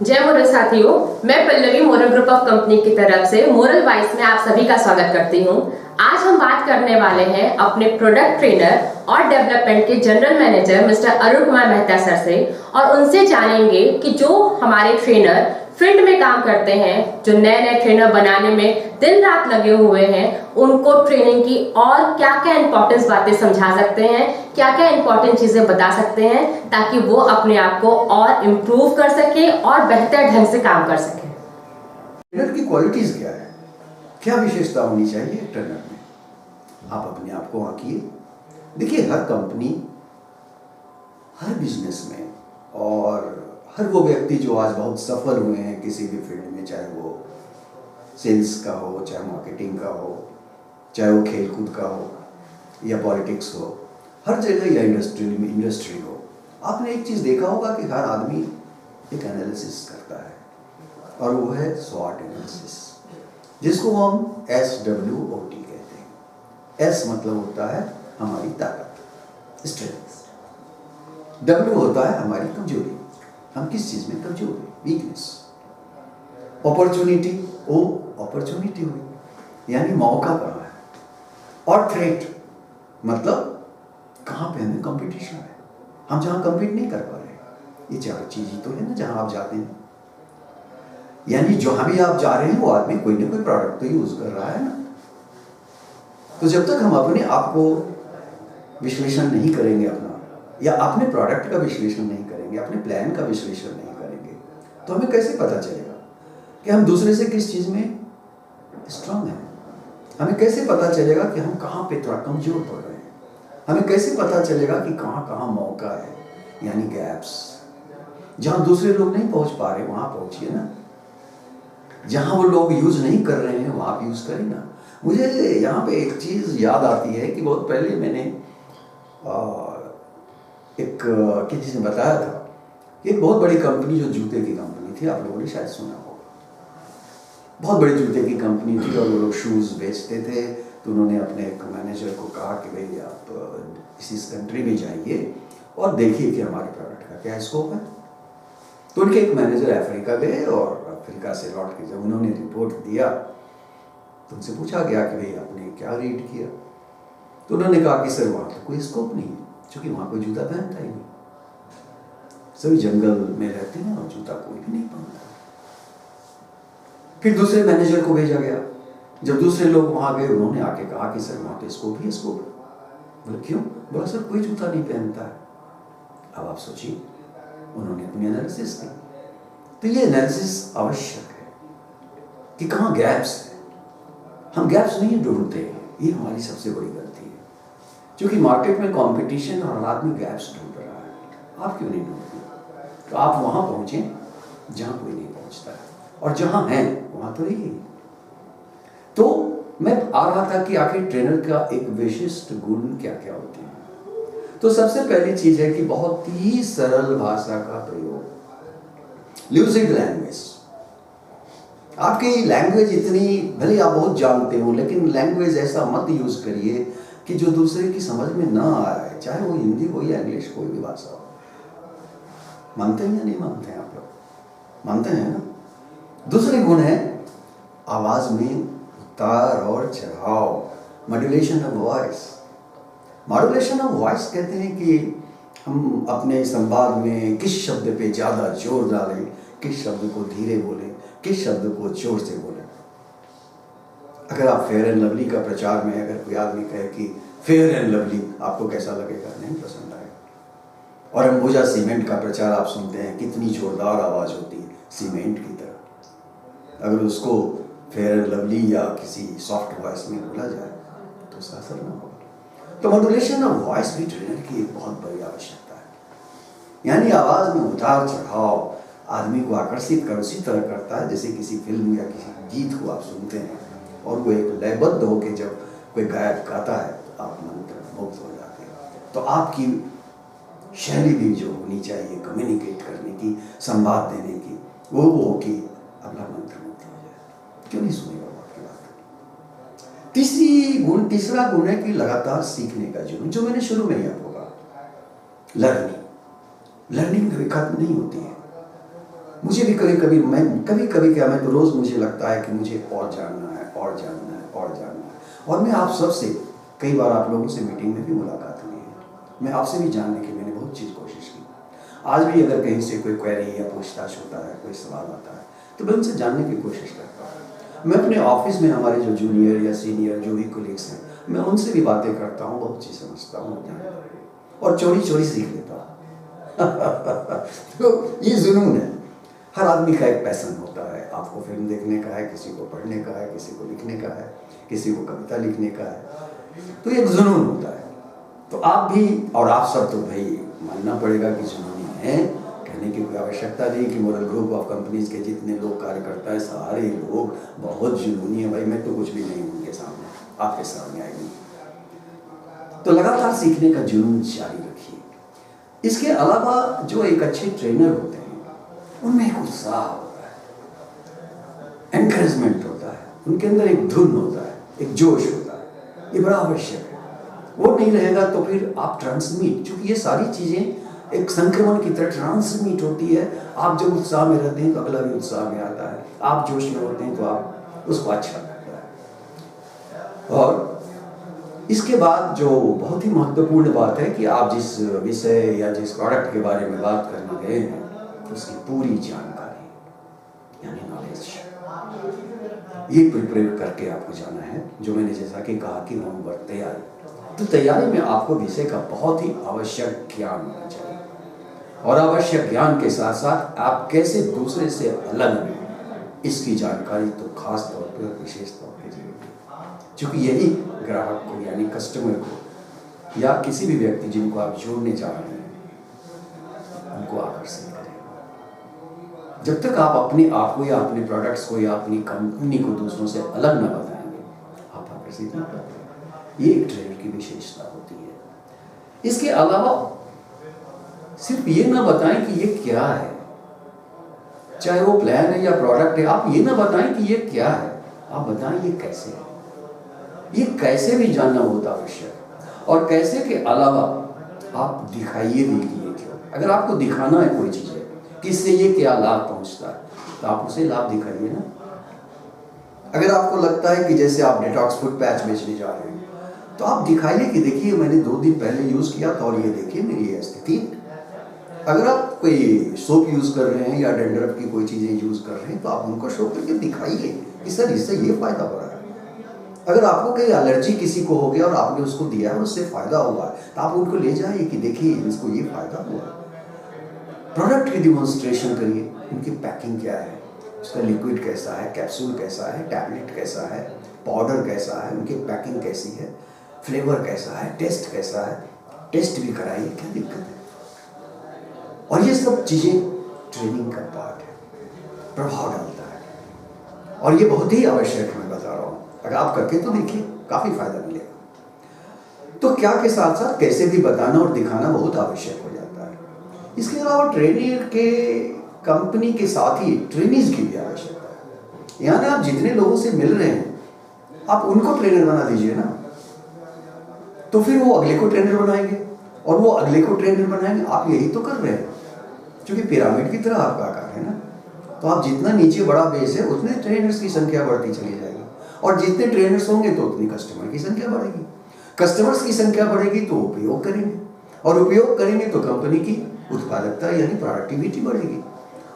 जय मोरल साथियों, मैं Pallavi moral group of company की तरफ से मोरल वाइस में आप सभी का स्वागत करती हूँ। आज हम बात करने वाले हैं अपने प्रोडक्ट ट्रेनर और डेवलपमेंट के general manager mister Arun Kumar Mehta sir से, और उनसे जानेंगे कि जो हमारे ट्रेनर फील्ड में काम करते हैं, जो नए नए ट्रेनर बनाने में दिन रात लगे हुए हैं, उनको ट्रेनिंग की और क्या क्या इंपॉर्टेंस बातें समझा सकते हैं, क्या क्या इंपॉर्टेंट चीजें बता सकते हैं, ताकि वो अपने आप को और इम्प्रूव कर सके और बेहतर ढंग से काम कर सके। ट्रेनर की क्वालिटीज क्या है, क्या विशेषता होनी चाहिए ट्रेनर में, आप अपने आप को आंकिए। देखिए, हर कंपनी, हर बिजनेस में और हर वो व्यक्ति जो आज बहुत सफल हुए हैं किसी भी फील्ड में, चाहे वो सेल्स का हो, चाहे मार्केटिंग का हो, चाहे वो खेलकूद का हो या पॉलिटिक्स हो, हर जगह या इंडस्ट्री हो, आपने एक चीज़ देखा होगा कि हर आदमी एक एनालिसिस करता है, और वो है स्वॉट एनालिसिस, जिसको हम SWOT कहते हैं। S मतलब होता है हमारी ताकत, स्ट्रेंथ। W होता है हमारी कमजोरी, हम किस चीज में कमजोर हैं, वीकनेस। अपॉर्चुनिटी, ओ अपॉर्चुनिटी हुई, यानी मौका कहाँ है। और थ्रेट मतलब कहाँ पे हमें कंपटीशन है, हम जहाँ कम्पीट नहीं कर पा रहे। ये चार चीज ही तो है ना जहाँ आप जाते हैं, यानी जहाँ भी आप जा रहे हैं वो आदमी कोई ना कोई प्रोडक्ट तो यूज कर रहा है ना। तो जब तक हम अपने आप को विश्लेषण नहीं करेंगे अपना, या अपने प्रोडक्ट का विश्लेषण नहीं करेंगे, अपने प्लान का विश्लेषण नहीं करेंगे, तो हमें कैसे पता चलेगा कि हम दूसरे से किस चीज में स्ट्रांग हैं। हमें कैसे पता चलेगा कि हम कहाँ पे थोड़ा कमजोर पड़ रहे हैं। हमें कैसे पता चलेगा कि कहाँ कहाँ मौका है, यानी गैप्स। जहाँ दूसरे लोग नहीं पहुंच पा रहे वहां पहुंचिए ना, जहाँ वो लोग यूज नहीं कर रहे हैं वहां आप यूज करें ना। मुझे यहाँ पे एक चीज याद आती है कि बहुत पहले मैंने एक किसी ने बताया था कि एक बहुत बड़ी कंपनी, जो जूते की कंपनी थी, आप लोगों ने शायद सुना होगा, बहुत बड़ी जूते की कंपनी थी और वो लोग शूज़ बेचते थे। तो उन्होंने अपने एक मैनेजर को कहा कि भाई आप इस कंट्री में जाइए और देखिए कि हमारे प्रोडक्ट का क्या स्कोप है। तो उनके एक मैनेजर अफ्रीका गए, और अफ्रीका से लौट के जब उन्होंने रिपोर्ट दिया तो उनसे पूछा गया कि भाई आपने क्या रीड किया। तो उन्होंने कहा कि सर वहाँ तो कोई स्कोप नहीं है, क्योंकि वहाँ कोई जूता पहनता ही नहीं, सभी जंगल में रहते हैं और जूता कोई भी नहीं पहनता। फिर दूसरे मैनेजर को भेजा गया। जब दूसरे लोग वहाँ गए, उन्होंने आके कहा कि सर वहाँ पे स्कोप ही स्कोप है। बोले क्यों? बोला सर कोई जूता नहीं पहनता है। अब आप सोचिए, उन्होंने अपनी एनालिसिस की। तो ये एनालिसिस आवश्यक है कि कहाँ गैप्स है। हम गैप्स नहीं ढूंढते हैं, ये हमारी सबसे बड़ी गलती है। क्योंकि मार्केट में कंपटीशन और आदमी गैप्स ढूंढ रहा है, आप क्यों नहीं ढूंढते? तो आप वहाँ पहुँचे जहाँ कोई नहीं पहुँचता है, और जहाँ हैं वहाँ तो रहिए। तो मैं आ रहा था कि आखिर ट्रेनर का एक विशिष्ट गुण क्या क्या होते हैं। तो सबसे पहली चीज है कि बहुत ही सरल भाषा का प्रयोग, ल्यूसिड लैंग्वेज। आपकी लैंग्वेज इतनी, भले आप बहुत जानते हो, लेकिन लैंग्वेज ऐसा मत यूज करिए कि जो दूसरे की समझ में ना आए, चाहे वो हिंदी हो या इंग्लिश, कोई भी भाषा हो। मानते हैं या नहीं मानते हैं आप लोग? मानते हैं ना। दूसरे गुण है आवाज में उतार और चढ़ाव, modulation of voice. Modulation of voice कहते हैं कि हम अपने संवाद में किस शब्द पे ज्यादा जोर डालें, किस शब्द को धीरे बोलें, किस शब्द को जोर से बोलें। अगर आप फेयर एंड लवली का प्रचार में अगर कोई आदमी कहे कि फेयर एंड लवली, आपको कैसा लगेगा? नहीं पसंद आएगा। और अंबुजा सीमेंट का प्रचार आप सुनते हैं, कितनी जोरदार आवाज होती है, सीमेंट की तरह। अगर उसको फेयर एंड लवली या किसी सॉफ्ट वॉइस में बोला जाए तो उसका असर ना होगा। तो मॉड्यूलेशन ऑफ वॉइस भी ट्रेनर की एक बहुत बड़ी आवश्यकता है। यानी आवाज में उतार चढ़ाव आदमी को आकर्षित कर उसी तरह करता है जैसे किसी फिल्म या किसी गीत को आप सुनते हैं और वो एक लयबद्ध होकर जब कोई गायक गाता है तो आप मंत्रमुग्ध हो जाते हैं। तो आपकी शैली भी जो होनी चाहिए कम्युनिकेट करने की, संवाद देने की, वो हो कि अगला मंत्रमुग्ध हो जाए। क्यों नहीं सुनेगा आपकी बात? तीसरा गुण है कि लगातार सीखने का जुनून, जो मैंने शुरू में ही आपको कहा। लर्निंग कभी खत्म नहीं होती है। मुझे भी कभी कभी क्या, मैं तो रोज़ मुझे लगता है कि मुझे और जानना है और जानना है और जानना है। और मैं आप सबसे, कई बार आप लोगों से मीटिंग में भी मुलाकात हुई है, मैं आपसे भी जानने की मैंने बहुत चीज़ कोशिश की। आज भी अगर कहीं से कोई क्वेरी या पूछताछ होता है, कोई सवाल आता है, तो मैं उनसे जानने की कोशिश करता हूँ। मैं अपने ऑफिस में हमारे जो जूनियर या सीनियर जो भी कोलीग्स हैं, मैं उनसे भी बातें करता हूँ, बहुत चीज़ समझता हूँ और चोरी चोरी सीख लेता हूँ। तो ये जुनून है, हर आदमी का एक पैशन होता है। आपको फिल्म देखने का है, किसी को पढ़ने का है, किसी को लिखने का है, किसी को कविता लिखने का है, तो एक जुनून होता है। तो आप भी और आप सब तो भाई मानना पड़ेगा कि जुनूनी है, कहने की कोई आवश्यकता नहीं कि मोरल ग्रुप ऑफ कंपनीज के जितने लोग कार्य करता है सारे लोग बहुत जुनूनी है। भाई मैं तो कुछ भी नहीं हूँ उनके सामने, आपके सामने आएगी। तो लगातार सीखने का जुनून जारी रखिए। इसके अलावा जो एक अच्छे ट्रेनर होते हैं उनमें एक उत्साह होता है, एनकरेजमेंट होता है, उनके अंदर एक धुन होता है, एक जोश होता है। ये बड़ा आवश्यक है। वो नहीं रहेगा तो फिर आप ट्रांसमिट, क्योंकि ये सारी चीज़ें एक संक्रमण की तरह ट्रांसमिट होती है। आप जब उत्साह में रहते हैं तो अगला भी उत्साह में आता है, आप जोश में होते हैं तो आप उसको अच्छा लगता है। और इसके बाद जो बहुत ही महत्वपूर्ण बात है कि आप जिस विषय या जिस प्रोडक्ट के बारे में बात करने गए हैं उसकी पूरी जानकारी यानी नॉलेज ये प्रिपेयर करके आपको जाना है। जो मैंने जैसा कि कहा कि नवंबर तैयारी, तो तैयारी में आपको विषय का बहुत ही आवश्यक ज्ञान होना चाहिए और आवश्यक ज्ञान के साथ साथ आप कैसे दूसरे से अलग हैं इसकी जानकारी तो खास तौर पर विशेष तौर पर जरूरी है, क्योंकि यही ग्राहक को यानी कस्टमर को या किसी भी व्यक्ति जिनको आप जोड़ने चाह रहे हैं उनको आकर्षित करेगा। जब तक आप अपने आप को या अपने प्रोडक्ट्स को या अपनी कंपनी को दूसरों से अलग न बताएंगे आप आकर्षित नहीं करते। ये एक ट्रेनर की विशेषता होती है। इसके अलावा सिर्फ ये ना बताएं कि ये क्या है, चाहे वो प्लान है या प्रोडक्ट है, आप ये ना बताएं कि ये क्या है, आप बताएं ये कैसे है। ये कैसे भी जानना बहुत आवश्यक है। और कैसे के अलावा आप दिखाइए भी कि ये क्यों। अगर आपको दिखाना है कोई चीज़ है कि इससे ये क्या लाभ पहुंचता है तो आप उसे लाभ दिखाइए ना। अगर आपको लगता है कि जैसे आप डिटॉक्स फुट पैच बेचने जा रहे हैं तो आप दिखाइए कि देखिए मैंने 2 दिन पहले यूज़ किया था और ये देखिए मेरी ये स्थिति। अगर आप कोई सोप यूज़ कर रहे हैं या डेंड्रफ की कोई चीज़ें यूज़ कर रहे हैं तो आप उनको शो करके दिखाइए कि सर इससे ये फ़ायदा हो रहा है। अगर आपको कहीं एलर्जी किसी को हो गया और आपने उसको दिया और उससे फ़ायदा होगा तो आप उनको ले जाइए कि देखिए इसको ये फ़ायदा हुआ। प्रोडक्ट की डिमॉन्स्ट्रेशन करिए, उनकी पैकिंग क्या है, उसका लिक्विड कैसा है, कैप्सूल कैसा है, टैबलेट कैसा है, पाउडर कैसा है, उनकी पैकिंग कैसी है, फ्लेवर कैसा है, टेस्ट कैसा है, टेस्ट भी कराइए, क्या दिक्कत है। और ये सब चीज़ें ट्रेनिंग का पार्ट है, प्रभाव डालता है और ये बहुत ही आवश्यक मैं बता रहा हूँ। अगर आप करके तो देखिए काफ़ी फायदा मिलेगा। तो क्या के साथ साथ कैसे भी बताना और दिखाना बहुत आवश्यक हो जाता है। इसके अलावा ट्रेनर के कंपनी के साथ ही ट्रेनीज की भी आवश्यकता है। यानी आप जितने लोगों से मिल रहे हैं आप उनको ट्रेनर बना दीजिए ना, तो फिर वो अगले को ट्रेनर बनाएंगे और वो अगले को ट्रेनर बनाएंगे। आप यही तो कर रहे हैं, क्योंकि पिरामिड की तरह आपका आकार है ना। तो आप जितना नीचे बड़ा बेस है उतने ट्रेनर्स की संख्या बढ़ती चली जाएगी और जितने ट्रेनर्स होंगे तो उतनी कस्टमर की संख्या बढ़ेगी। कस्टमर्स की संख्या बढ़ेगी तो उपयोग करेंगे और उपयोग करेंगे तो कंपनी की उत्पादकता यानी प्रोडक्टिविटी बढ़ेगी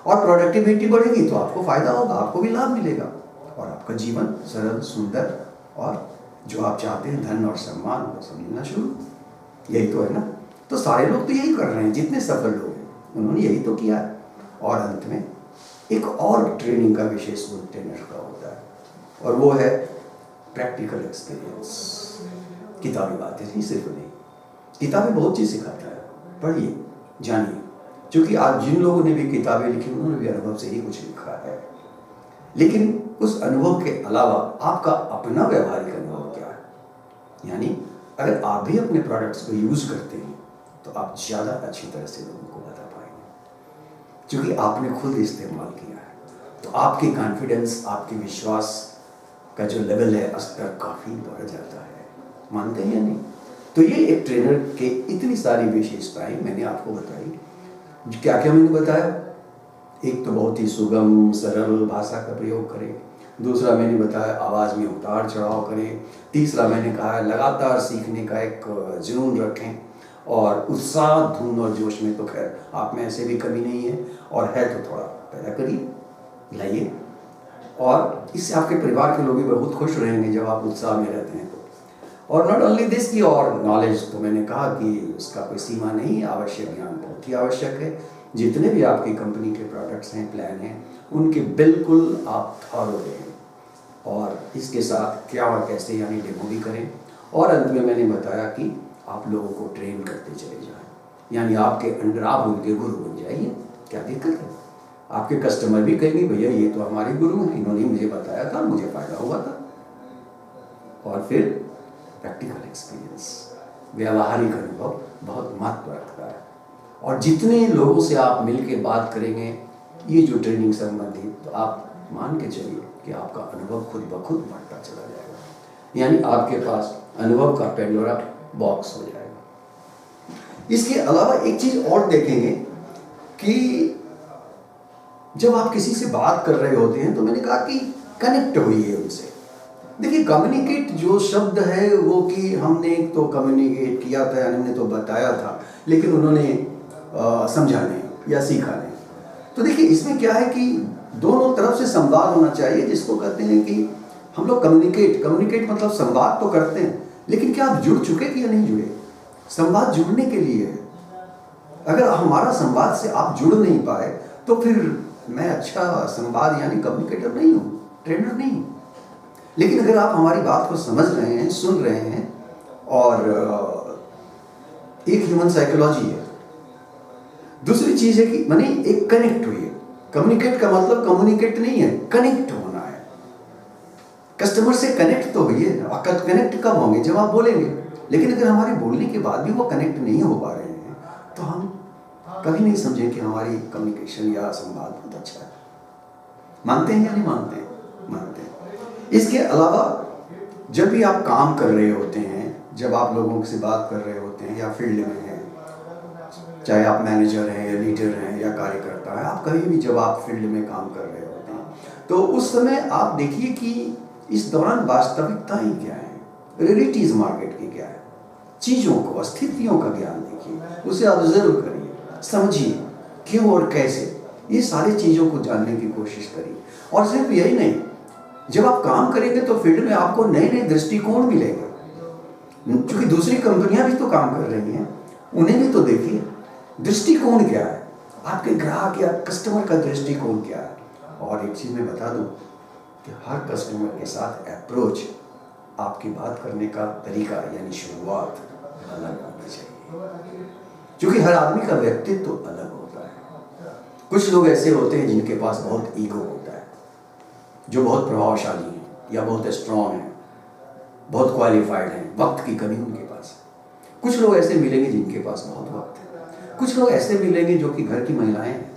और प्रोडक्टिविटी बढ़ेगी तो आपको फायदा होगा, आपको भी लाभ मिलेगा और आपका जीवन सरल सुंदर और जो आप चाहते हैं धन और सम्मान को समझना शुरू। यही तो है ना। तो सारे लोग तो यही कर रहे हैं, जितने सफल लोग हैं उन्होंने यही तो किया है। और अंत में एक और ट्रेनिंग का विशेष गुण ट्रेनर का होता है और वो है प्रैक्टिकल एक्सपीरियंस। किताबी बातें ही सिर्फ नहीं, किताबें बहुत चीज़ सिखाता है, पढ़िए जानिए, क्योंकि आज जिन लोगों ने भी किताबें लिखी उन्होंने भी अनुभव से ही कुछ लिखा है। लेकिन उस अनुभव के अलावा आपका अपना व्यवहारिक अनुभव क्या है। यानी अगर आप भी अपने प्रोडक्ट्स को यूज़ करते हैं तो आप ज़्यादा अच्छी तरह से लोगों को बता पाएंगे, क्योंकि आपने खुद इस्तेमाल किया है। तो आपकी कॉन्फिडेंस, आपकी विश्वास का जो लेवल है स्तर काफ़ी बढ़ जाता है। मानते हैं या नहीं। तो ये एक ट्रेनर के इतनी सारी विशेषताएं मैंने आपको बताई। क्या क्या मैंने बताया, एक तो बहुत ही सुगम सरल भाषा का प्रयोग करें, दूसरा मैंने बताया आवाज़ में उतार चढ़ाव करें, तीसरा मैंने कहा है लगातार सीखने का एक जुनून रखें, और उत्साह धुन और जोश में तो खैर आप में ऐसे भी कमी नहीं है, और है तो थोड़ा पैदा करिए, लाइए, और इससे आपके परिवार के लोग भी बहुत खुश रहेंगे जब आप उत्साह में रहते हैं तो। और नॉट ओनली दिस की, और नॉलेज तो मैंने कहा कि उसका कोई सीमा नहीं है, आवश्यक ज्ञान बहुत ही आवश्यक है। जितने भी आपकी कंपनी के प्रोडक्ट्स हैं, प्लान हैं, उनके बिल्कुल आप थॉरो रहें, और इसके साथ क्या और कैसे यानी डेमो भी करें। और अंत में मैंने बताया कि आप लोगों को ट्रेन करते चले जाएं, यानी आपके अंडर आप उनके गुरु बन जाइए। क्या दिक्कत है? आपके कस्टमर भी कहेंगे भैया ये तो हमारे गुरु हैं, इन्होंने मुझे बताया था, मुझे फायदा हुआ था। और फिर प्रैक्टिकल एक्सपीरियंस, व्यावहारिक अनुभव बहुत महत्व रखता है, और जितने लोगों से आप मिल के बात करेंगे ये जो ट्रेनिंग संबंधित, तो आप मान के चलिए कि आपका अनुभव खुद ब खुद बढ़ता चला जाएगा, यानी आपके पास अनुभव का पेंडोरा बॉक्स हो जाएगा। इसके अलावा एक चीज और देखेंगे कि जब आप किसी से बात कर रहे होते हैं तो मैंने कहा कि कनेक्ट हुई उनसे। देखिए कम्युनिकेट जो शब्द है वो कि हमने तो कम्युनिकेट किया था, यानी हमने तो बताया था, लेकिन उन्होंने समझा नहीं या सीखा नहीं। तो देखिए इसमें क्या है कि दोनों तरफ से संवाद होना चाहिए, जिसको कहते हैं कि हम लोग कम्युनिकेट मतलब संवाद तो करते हैं, लेकिन क्या आप जुड़ चुके कि या नहीं जुड़े? संवाद जुड़ने के लिए है। अगर हमारा संवाद से आप जुड़ नहीं पाए तो फिर मैं अच्छा संवाद यानी कम्युनिकेटर नहीं हूँ, ट्रेनर नहीं हूँ। लेकिन अगर आप हमारी बात को समझ रहे हैं, सुन रहे हैं, और एक ह्यूमन साइकोलॉजी है, दूसरी चीज है कि माने एक कनेक्ट हुई है। कम्युनिकेट का मतलब कम्युनिकेट नहीं है, कनेक्ट होना है। कस्टमर से कनेक्ट तो हुई है, कनेक्ट कब होंगे? जब आप बोलेंगे। लेकिन अगर हमारे बोलने के बाद भी वो कनेक्ट नहीं हो पा रहे हैं तो हम कभी नहीं समझें कि हमारी कम्युनिकेशन या संवाद बहुत अच्छा है। मानते हैं या नहीं मानते हैं? मानते हैं। इसके अलावा जब भी आप काम कर रहे होते हैं, जब आप लोगों से बात कर रहे होते हैं या फील्ड में हैं, चाहे आप मैनेजर हैं या लीडर हैं या कार्यकर्ता हैं, आप कहीं भी जब आप फील्ड में काम कर रहे होते हैं तो उस समय आप देखिए कि इस दौरान वास्तविकताएं क्या है, रियलिटीज मार्केट की क्या है, चीज़ों को, स्थितियों का ज्ञान देखिए, उसे ऑब्जर्व करिए, समझिए क्यों और कैसे, ये सारी चीज़ों को जानने की कोशिश करिए। और सिर्फ यही नहीं, जब आप काम करेंगे तो फील्ड में आपको नए नए दृष्टिकोण मिलेंगे, क्योंकि दूसरी कंपनियां भी तो काम कर रही हैं, उन्हें भी तो देखिए दृष्टिकोण क्या है, आपके ग्राहक या कस्टमर का दृष्टिकोण क्या है। और एक चीज़ मैं बता दूं कि हर कस्टमर के साथ अप्रोच, आपकी बात करने का तरीका यानी शुरुआत अलग होनी चाहिए, क्योंकि हर आदमी का व्यक्तित्व तो अलग होता है। कुछ लोग ऐसे होते हैं जिनके पास बहुत ईगो होता है, जो बहुत प्रभावशाली हैं या बहुत स्ट्रॉन्ग हैं, बहुत क्वालिफाइड हैं, वक्त की कमी उनके पास। कुछ लोग ऐसे मिलेंगे जिनके पास बहुत वक्त है, कुछ लोग ऐसे मिलेंगे जो कि घर की महिलाएं हैं,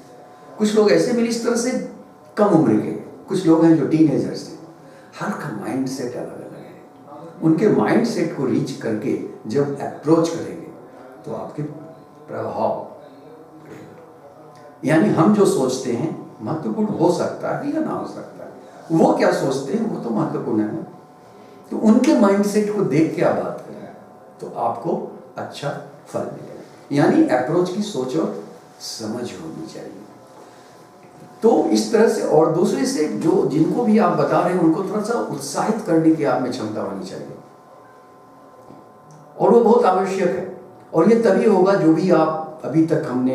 कुछ लोग ऐसे मिले इस तरह से कम उम्र के, कुछ लोग हैं जो टीनेजर्स हैं। हर का माइंड सेट अलग अलग है। उनके माइंड सेट को रीच करके जब अप्रोच करेंगे तो आपके प्रभाव, यानी हम जो सोचते हैं महत्वपूर्ण हो सकता है या ना हो सकता है, वो क्या सोचते हैं वो तो महत्वपूर्ण है। तो उनके माइंड सेट को देख के आप बात करें तो आपको अच्छा फल मिलेगा, यानी अप्रोच की सोच और समझ होनी चाहिए। तो इस तरह से, और दूसरे से जो जिनको भी आप बता रहे हैं उनको थोड़ा सा उत्साहित करने की आप में क्षमता होनी चाहिए, और वो बहुत आवश्यक है। और ये तभी होगा जो भी आप अभी तक हम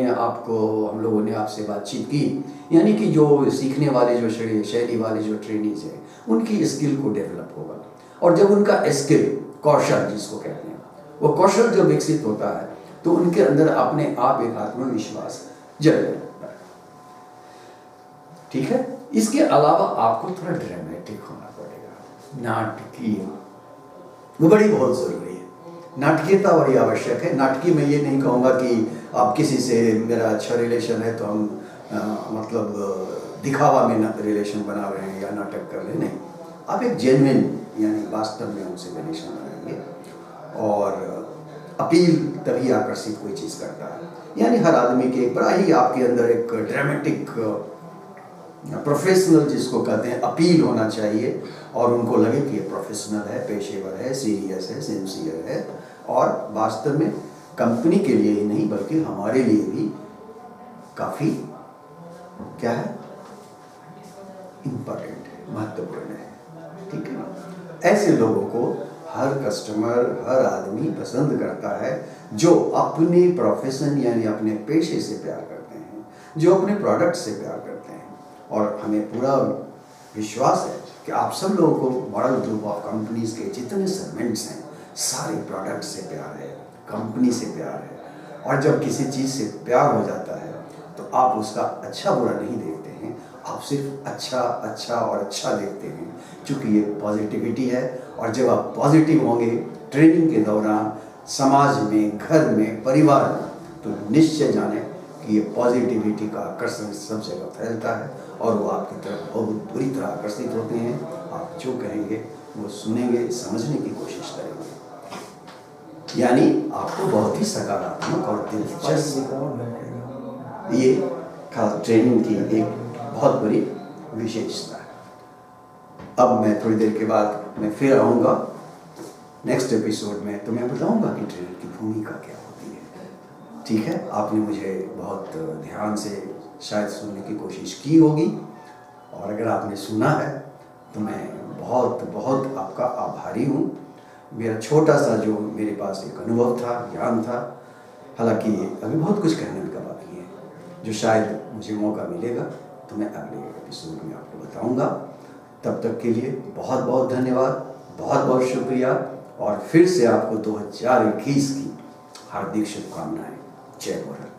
लोगों ने आपसे बातचीत की, यानी कि जो सीखने वाले, जो शैली वाले जो ट्रेनीज हैं, उनकी स्किल को डेवलप होगा। और जब उनका स्किल, कौशल जिसको कहते हैं, वो कौशल जब विकसित होता है तो उनके अंदर अपने आप एक आत्मविश्वास जन्म लेता है। ठीक है। इसके अलावा आपको थोड़ा ड्रामेटिक होना पड़ेगा, नाटकीय, वो बड़ी बहुत जरूरी है। नाटकीयता बड़ी आवश्यक है। नाटकीय मैं ये नहीं कहूँगा कि आप किसी से मेरा अच्छा रिलेशन है तो हम मतलब दिखावा में रिलेशन बना रहे हैं या नाटक कर रहे हैं, नहीं। आप एक जेन्युइन यानी वास्तव में उनसे रिलेशन बनाएंगे, और अपील तभी आकर्षित कोई चीज़ करता है। यानी हर आदमी के एक बड़ा ही आपके अंदर एक ड्रामेटिक प्रोफेशनल जिसको कहते हैं अपील होना चाहिए, और उनको लगे कि ये प्रोफेशनल है, पेशेवर है, सीरियस है, सिंसियर है, और वास्तव में कंपनी के लिए ही नहीं बल्कि हमारे लिए भी काफ़ी क्या है, इम्पोर्टेंट है, महत्वपूर्ण है। ठीक है ना? ऐसे लोगों को हर कस्टमर, हर आदमी पसंद करता है जो अपने प्रोफेशन यानी अपने पेशे से प्यार करते हैं, जो अपने प्रोडक्ट से प्यार करते हैं। और हमें पूरा विश्वास है कि आप सब लोगों को मॉडल ग्रुप ऑफ कंपनीज के जितने सेगमेंट्स हैं, सारे प्रोडक्ट से प्यार है, कंपनी से प्यार है। और जब किसी चीज़ से प्यार हो जाता है तो आप उसका अच्छा बुरा नहीं देखते हैं, आप सिर्फ अच्छा अच्छा और अच्छा देखते हैं, क्योंकि ये पॉजिटिविटी है। और जब आप पॉजिटिव होंगे ट्रेनिंग के दौरान, समाज में, घर में, परिवार में, तो निश्चय जाने कि ये पॉजिटिविटी का आकर्षण सब जगह फैलता है और वो आपकी तरफ बहुत बुरी तरह आकर्षित होते हैं। आप जो कहेंगे वो सुनेंगे, समझने की कोशिश करेंगे। यानी आपको बहुत ही सकारात्मक और दिलचस्प, ये खास ट्रेनिंग की एक बहुत बड़ी विशेषता है। अब मैं थोड़ी देर के बाद मैं फिर आऊँगा नेक्स्ट एपिसोड में, तो मैं बताऊँगा कि ट्रेनर की भूमिका क्या होती है। ठीक है? आपने मुझे बहुत ध्यान से शायद सुनने की कोशिश की होगी, और अगर आपने सुना है तो मैं बहुत बहुत आपका आभारी हूँ। मेरा छोटा सा जो मेरे पास एक अनुभव था, ज्ञान था, हालांकि अभी बहुत कुछ कहने का बाकी है, जो शायद मुझे मौका मिलेगा तो मैं अगले एपिसोड में आपको बताऊंगा। तब तक के लिए बहुत बहुत धन्यवाद, बहुत बहुत शुक्रिया, और फिर से आपको 2021 की हार्दिक शुभकामनाएं। जय भारत।